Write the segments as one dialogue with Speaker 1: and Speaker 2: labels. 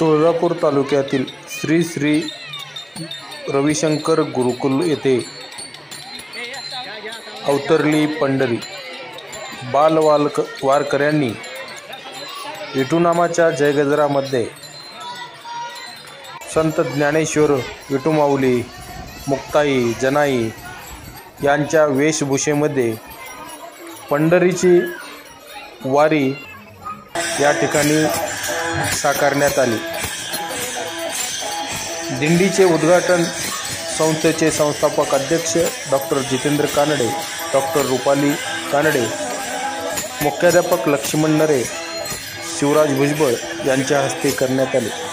Speaker 1: तुळजापूर तालुक्यातील श्री श्री रविशंकर गुरुकुल येथे अवतरली पंढरी। वारकऱ्यांनी विठुनामाच्या जयगजरामध्ये संत ज्ञानेश्वर, विठुमाऊली, मुक्ताई, जनाई यांच्या वेशभूषेमध्ये पंढरीची वारी या ठिकाणी साकारण्यात आली। दिंडीचे उद्घाटन संस्थेचे संस्थापक अध्यक्ष डॉक्टर जितेंद्र कानडे, डॉक्टर रुपाली कानडे, मुख्याध्यापक लक्ष्मण नरे, शिवराज भुजबळ यांच्या हस्ते करण्यात आले।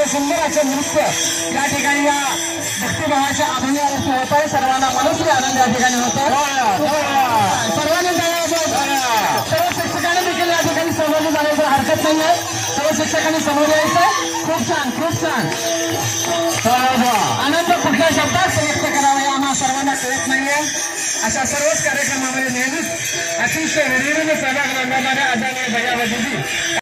Speaker 2: सुंदर असे नृत्य या ठिकाणी या भक्तिभावाच्या अभिनयावरती होत आहे। सर्वांना मनस्वी आनंद या ठिकाणी होतो। सर्वांनी सर्व शिक्षकांनी देखील या ठिकाणी सहभागी झाल्याचं हरकत नाही आहे। सर्व शिक्षकांनी समोर यायचं। खूप छान, खूप छान। आनंद कुठल्या शब्दात व्यक्त करावा या आम्हा सर्वांना कळत नाहीये। अशा सर्वच कार्यक्रमामध्ये नेहमीच अतिशय हिरिरीने सहभाग नोंदवणाऱ्या आदरणीय भैया व दीदी